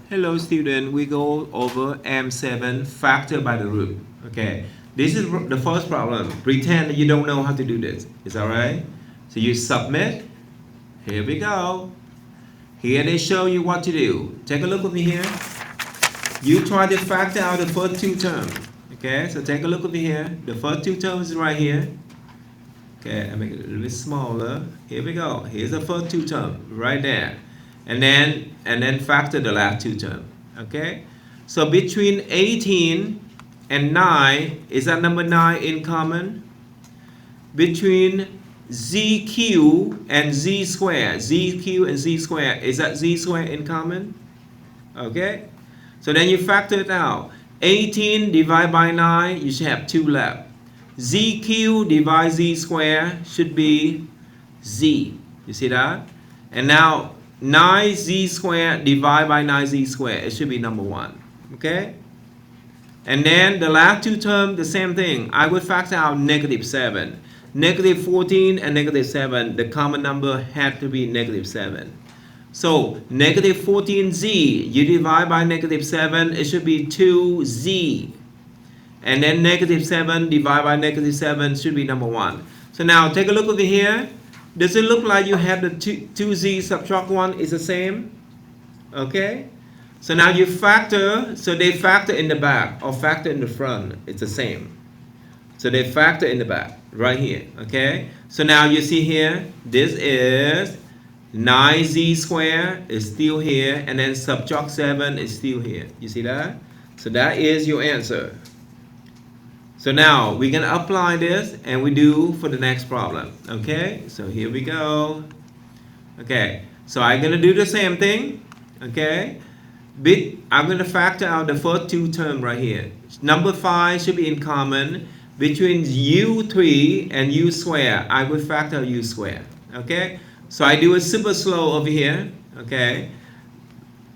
Hello student, we go over M7 factor by the root. Okay, this is the first problem. Pretend that you don't know how to do this. Is that right? So you submit. Here we go. Here they show you what to do. Take a look over here. You try to factor out the first two terms. Okay, so take a look over here. The first two terms is right here. Okay, I make it a little bit smaller. Here we go. Here's the first two terms right there. And then factor the last two terms. Okay? So between 18 and 9, is that number 9 in common? Between ZQ and Z square, ZQ and Z square, is that Z square in common? Okay? So then you factor it out. 18 divided by 9, you should have 2 left. ZQ divided Z square should be Z. You see that? And now 9Z squared divided by 9Z squared, it should be number 1. Okay? And then the last two terms, the same thing. I would factor out negative 7. Negative 14 and negative 7, the common number had to be negative 7. So negative 14Z, you divide by negative 7, it should be 2Z. And then negative 7 divided by negative 7 should be number 1. So now take a look over here. Does it look like you have the 2Z subtract 1 is the same? Okay? So now you factor, so they factor in the back or factor in the front. It's the same. So they factor in the back, right here. Okay? So now you see here, this is 9Z squared is still here, and then subtract 7 is still here. You see that? So that is your answer. So now we can apply this and we do for the next problem. Okay, so here we go. Okay, so I'm gonna do the same thing. Okay, I'm gonna factor out the first two terms right here. Number 5 should be in common between U3 and U square. I will factor U square. Okay, so I do it super slow over here. Okay.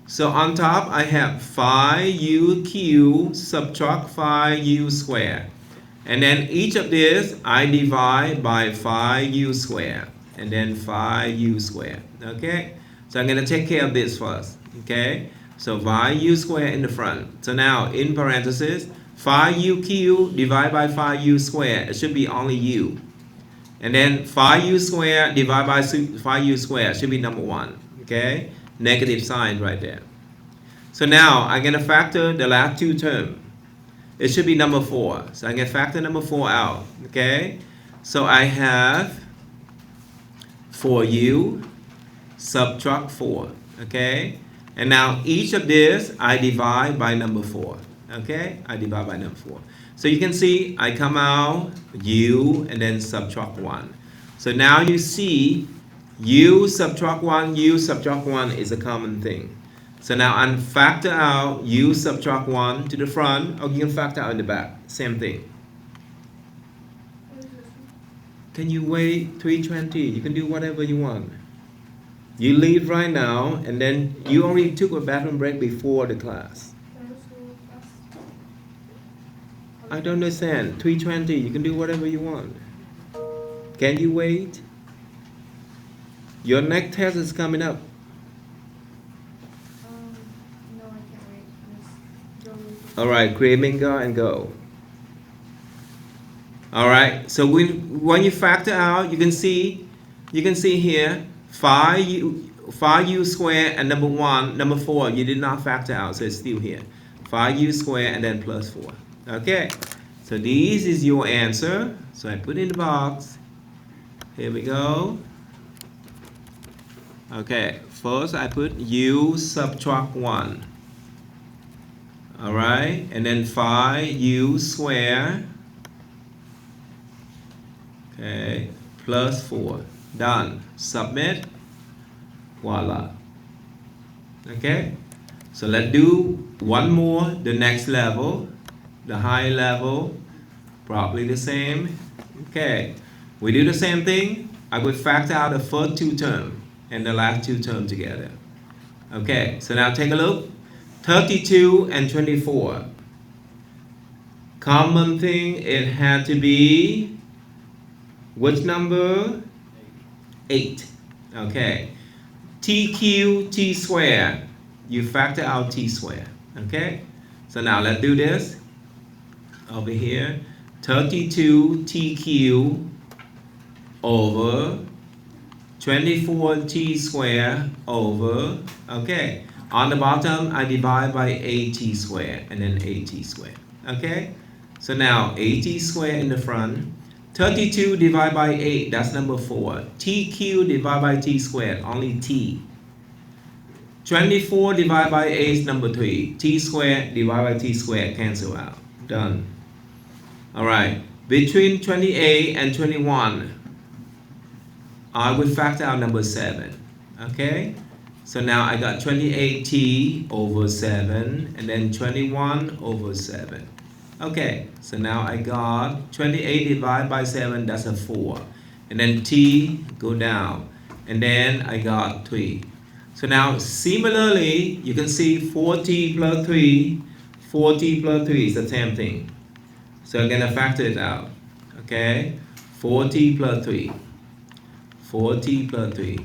So on top I have 5UQ subtract 5U square. And then each of this I divide by 5U square. And then 5U square. Okay? So I'm going to take care of this first. Okay? So 5U square in the front. So now in parentheses, 5UQ divided by 5U square. It should be only U. And then 5U square divided by 5U square should be number 1. Okay? Negative sign right there. So now I'm going to factor the last two terms. It should be number 4. So I'm going to factor number 4 out. Okay? So I have 4U subtract 4. Okay? And now each of this I divide by number 4. Okay? I divide by number 4. So you can see I come out U and then subtract 1. So now you see U subtract 1 is a common thing. So now I factor out U subtract 1 to the front, or you can factor out in the back. Same thing. Can you wait 3:20? You can do whatever you want. You leave right now, and then you already took a bathroom break before the class. I don't understand. 3:20, you can do whatever you want. Can you wait? Your next test is coming up. No, I can't wait. All right, create Mingar and go. All right, so when you factor out, you can see here 5U squared and number 4, you did not factor out, so it's still here. 5U squared and then plus 4. Okay, so this is your answer. So I put it in the box. Here we go. Okay, first I put U subtract 1. All right, and then 5U squared. Okay, plus 4. Done. Submit. Voila. Okay, so let's do one more, the next level, the high level, probably the same. Okay, we do the same thing. I would factor out the first two terms and the last two terms together. Okay, so now take a look. 32 and 24. Common thing, it had to be which number? 8. Okay. TQ, T square. you factor out t squared. Okay? So now let's do this. Over here, 32tq over 24t squared over, okay, on the bottom I divide by 8t squared and then 8t squared. Okay? So now 8t squared in the front, 32 divided by 8, that's number 4. tq divided by t squared, only t. 24 divided by 8 is number 3. T squared divided by t squared, cancel out. Done. Alright, between 28 and 21, I would factor out number 7. Okay? So now I got 28t over 7 and then 21 over 7. Okay, so now I got 28 divided by 7, that's a 4. And then t go down. And then I got 3. So now similarly, you can see 4t plus 3, 4t plus 3 is the same thing. So I'm going to factor it out. Okay? 4t plus 3. 4t plus 3.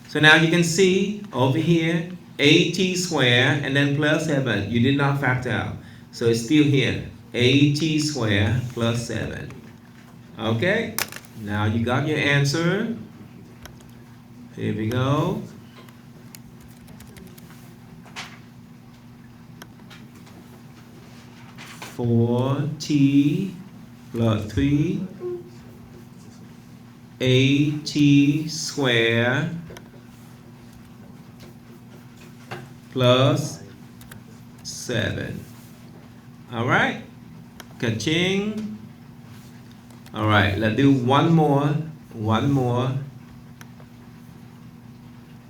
So now you can see over here 8t squared and then plus 7. You did not factor out. So it's still here. 8t squared plus 7. Okay? Now you got your answer. Here we go. 4t plus 3 8t squared plus 7. Alright? Ka-ching. Alright, let's do one more.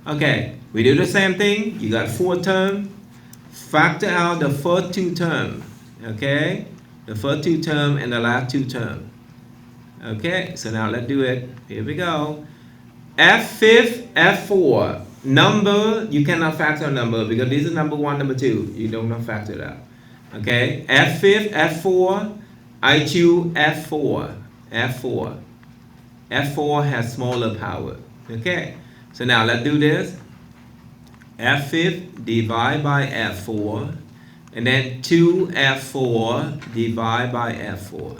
Okay, we do the same thing. You got 4 terms. Factor out the first 2 terms. Okay? The first 2 terms and the last 2 terms. Okay, so now let's do it. Here we go. F5, F4. Number, you cannot factor a number because this is number 1, number 2. You don't not factor it out. Okay, F5, F4. I choose F4. F4. F4 has smaller power. Okay, so now let's do this. F5 divide by F4. And then 2F4 divide by F4.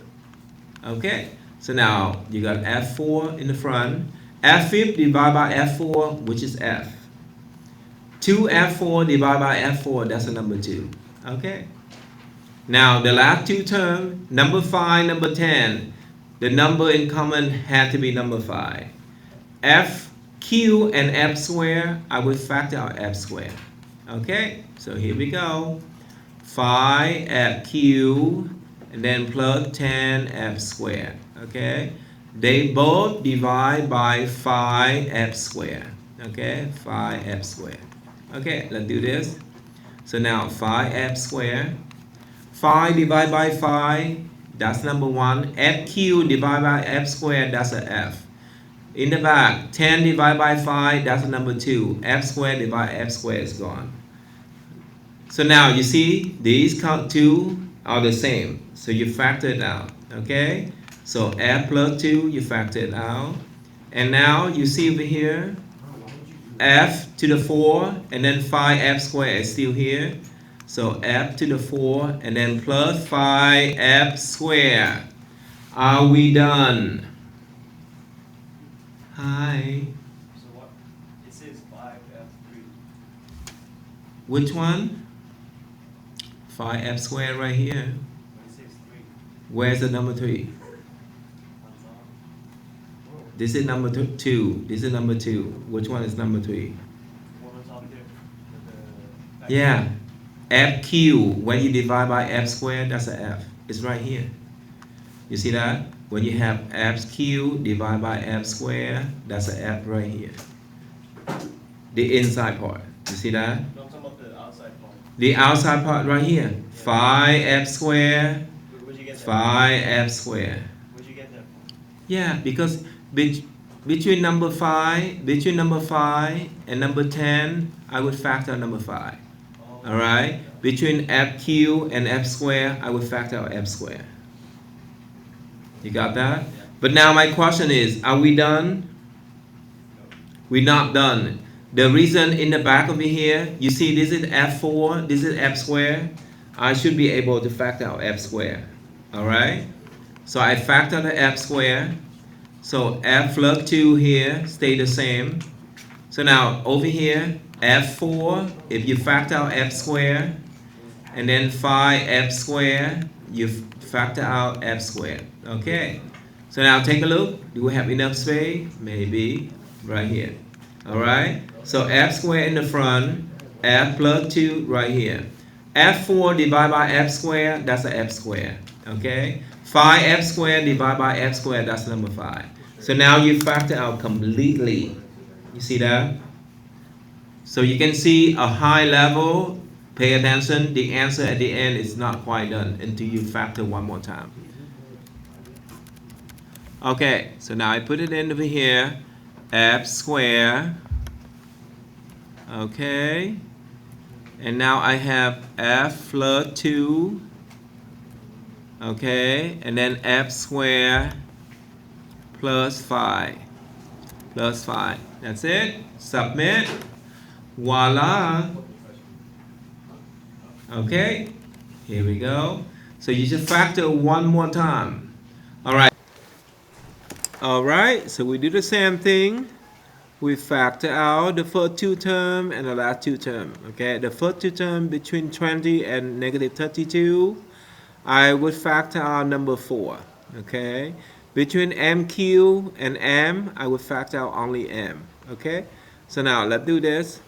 Okay, so now you got F4 in the front. F5 divided by F4, which is F. 2F4 divided by F4, that's a number 2. Okay. Now the last 2 terms, number 5, number 10, the number in common had to be number 5. FQ and F squared, I would factor out F squared. Okay, so here we go. 5FQ and then plus 10F squared. Okay, they both divide by 5F squared. Okay, 5F squared. Okay, let's do this. So now 5F squared. 5 divided by 5, that's number 1. FQ divided by F squared, that's a F. In the back, 10 divided by 5, that's a number 2. F squared divided by F squared is gone. So now you see these 2 are the same. So you factor it out. Okay? So F plus 2, you factor it out. And now you see over here F to the 4 and then 5F squared is still here. So F to the 4 and then plus 5F squared. Are we done? Hi. So what? It says 5F3. Which one? 5F squared right here. But it says 3. Where's the number 3? On top. This is number 2. This is number 2. Which one is number 3? One on top there. With the Yeah. FQ, when you divide by F squared, that's a F. It's right here. You see that? When you have FQ divided by F squared, that's a F right here. The inside part. You see that? No, I'm talking about the outside part. The outside part right here. 5F squared, Where'd you get that? 5F squared. Where'd you get that from? Yeah, because between number 5 and number 10, I would factor number 5. Oh, Alright? Between FQ and F squared, I would factor out F squared. You got that? Yeah. But now my question is, are we done? No. We're not done. The reason in the back over here, you see this is f4, this is f squared. I should be able to factor out f squared. Alright? So I factor the f squared. So f log 2 here stay the same. So now over here, f4, if you factor out f squared, and then 5f squared, you factor out f squared. Okay? So now take a look. Do we have enough space? Maybe right here. Alright? So f squared in the front, f plus 2 right here. f4 divided by f squared, that's a f squared. Okay? 5f squared divided by f squared, that's number 5. So now you factor out completely. You see that? So you can see a high level. Pay attention, the answer at the end is not quite done until you factor one more time. Okay, so now I put it in over here, f squared. Okay, and now I have f plus 2. Okay, and then f squared plus 5. Plus 5. That's it. Submit. Voila. Okay, here we go. So you just factor one more time. Alright. Alright, so we do the same thing. We factor out the first two terms and the last two terms. Okay, the first two terms between 20 and negative 32, I would factor out number 4. Okay, between MQ and M, I would factor out only M. Okay, so now let's do this.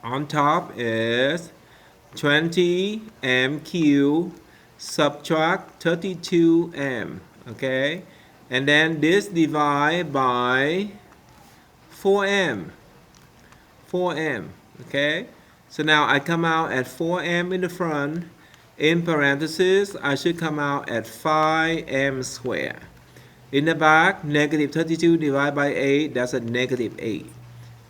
On top is 20 MQ subtract 32M. Okay, and then this divide by 4M. 4M. Okay, so now I come out at 4M in the front. In parentheses, I should come out at 5M squared. In the back, negative 32 divided by 8, that's a negative 8.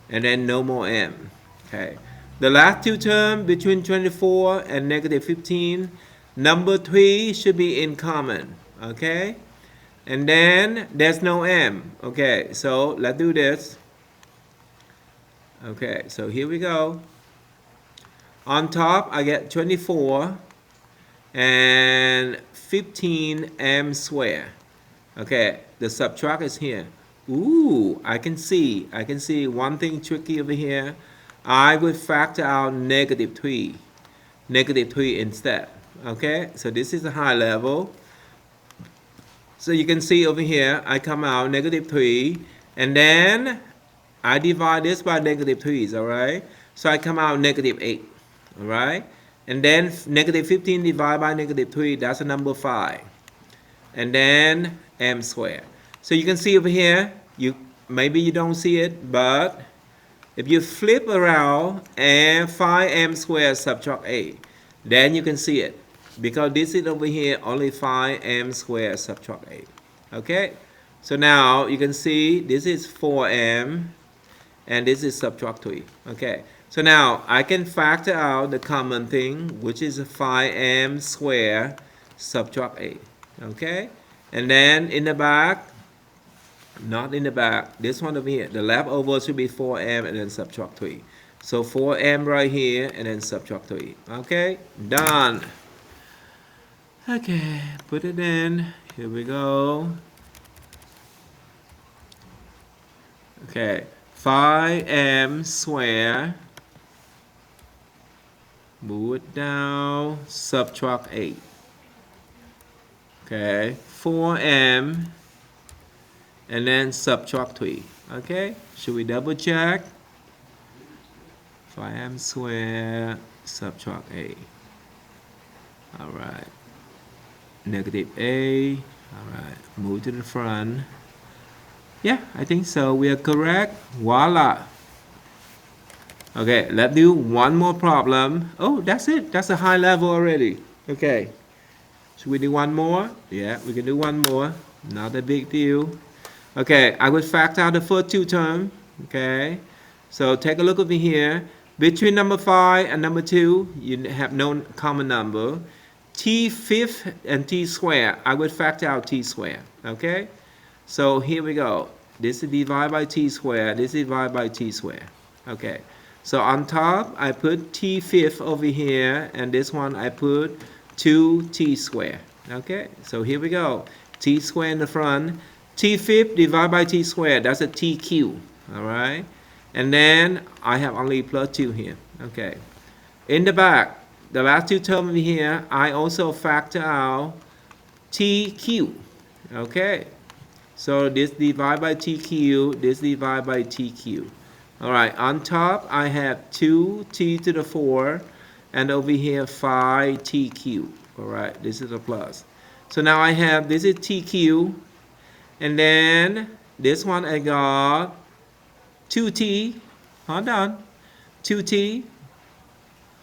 And then no more M. Okay. The last two terms between 24 and negative 15, number 3 should be in common. Okay. And then there's no M. Okay, so let's do this. Okay, so here we go. On top, I get 24 and 15M squared. Okay, the subtract is here. Ooh, I can see one thing tricky over here. I would factor out negative 3 instead. Okay, so this is a high level. So you can see over here, I come out negative 3, and then I divide this by negative 3's, alright? So I come out negative 8, alright? And then negative 15 divided by negative 3, that's a number 5. And then M squared. So you can see over here, maybe you don't see it, but if you flip around and 5M squared subtract 8, then you can see it. Because this is over here, only 5M squared subtract 8. Okay? So now you can see this is 4M and this is subtract 3. Okay? So now I can factor out the common thing, which is 5M squared subtract 8. Okay? And then in the back, not in the back, this one over here, the leftover should be 4M and then subtract 3. So 4M right here and then subtract 3. Okay? Done. Okay, put it in. Here we go. Okay, 5M squared. Move it down. Subtract 8. Okay, 4M and then subtract 3. Okay, should we double check? 5M squared subtract 8. All right. Negative A. Alright, move to the front. Yeah, I think so. We are correct. Voila. Okay, let's do one more problem. Oh, that's it. That's a high level already. Okay. Should we do one more? Yeah, we can do one more. Not a big deal. Okay, I will factor out the first two terms. Okay. So take a look over here. Between number 5 and number 2, you have no common number. T fifth and T squared, I would factor out T squared, okay? So here we go. This is divided by T squared, this is divided by T squared, Okay, so on top I put t fifth over here, and this one I put 2t squared. Okay, so here we go. T squared in the front. T fifth divided by t squared, that's a tq. All right, and then I have only plus 2 here. Okay, in the back, the last two terms here, I also factor out tq. Okay, so this divided by tq, this divided by tq. All right, on top I have 2t to the 4, and over here 5tq. All right, this is a plus. So now I have, this is tq, and then this one I got 2t, hold on, 2t,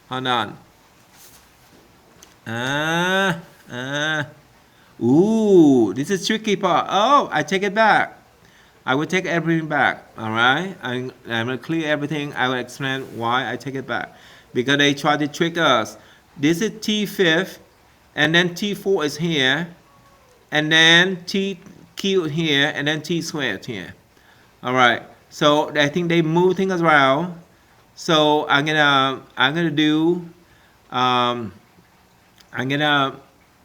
hold on. Ooh, this is tricky part. Oh, I take it back. I will take everything back, all right? I'm going to clear everything. I will explain why I take it back. Because they try to trick us. This is t fifth, and then t4 is here, and then t cubed here, and then t squared here. All right, so I think they move things around. So I'm gonna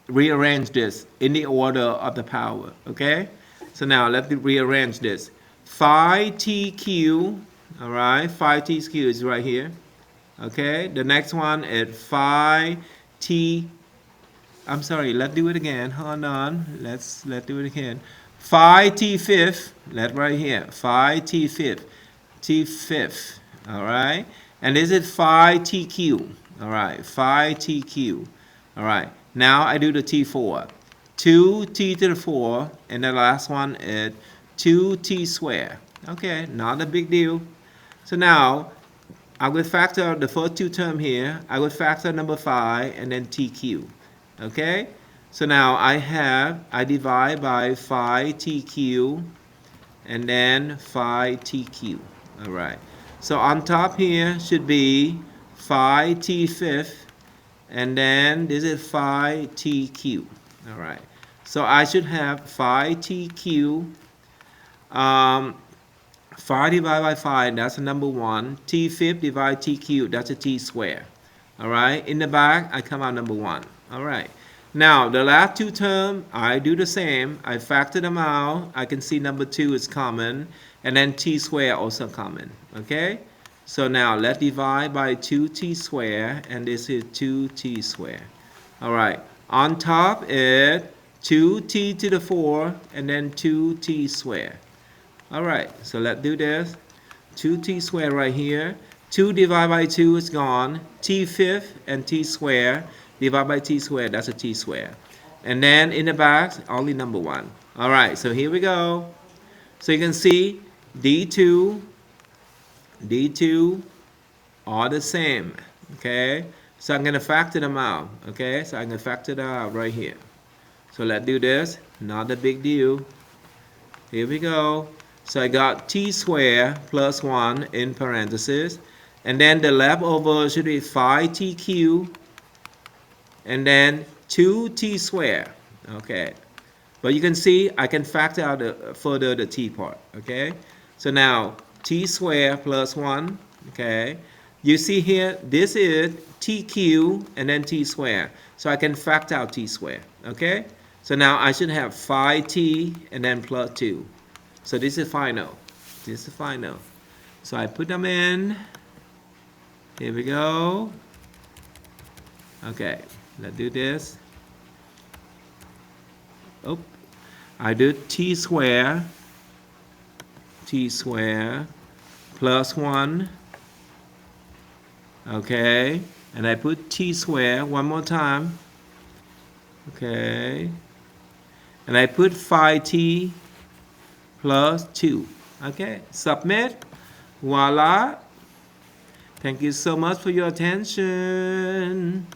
rearrange this in the order of the power, okay? So now let's rearrange this. 5tq, all right, 5tq is right here, okay? The next one is 5t, I'm sorry, let's do it again, hold on, let's do it again. 5t fifth, that's right here, 5t fifth, t fifth, all right? And this is 5tq, all right, 5tq, all right? Now I do the t4. 2t to the 4, and the last one is 2t squared. Okay, not a big deal. So now I will factor out the first two terms here. I will factor number 5 and then tq. Okay, so now I divide by 5tq and then 5tq. All right, so on top here should be 5t fifth, and then this is 5tq. All right, so I should have 5tq. 5 divided by 5, that's a number 1. T fifth divided tq, that's a t squared. All right, in the back, I come out number 1. All right, now the last two terms, I do the same. I factor them out. I can see number 2 is common, and then t squared also common. Okay, so now let's divide by 2t squared, and this is 2t squared. All right, on top is 2t to the 4, and then 2t squared. All right, so let's do this. 2t squared right here. 2 divided by 2 is gone. T fifth and t squared divided by t squared, that's a t squared. And then in the back, only number 1. All right, so here we go. So you can see D2 are the same, okay? So I'm going to factor them out, okay? So I'm going to factor that out right here. So let's do this. Not a big deal. Here we go. So I got t squared plus 1 in parentheses. And then the leftover should be 5tq. And then 2t squared. Okay. But you can see I can factor out further the t part. Okay. So now t squared plus 1. Okay. You see here, this is tq and then t squared. So I can factor out t squared. Okay. So now I should have 5t and then plus 2. So this is final. This is final. So I put them in. Here we go. Okay, let's do this. Oh, I do t squared plus 1. Okay, and I put t squared one more time. Okay, and I put 5t plus 2. Okay, submit. Voila. Thank you so much for your attention.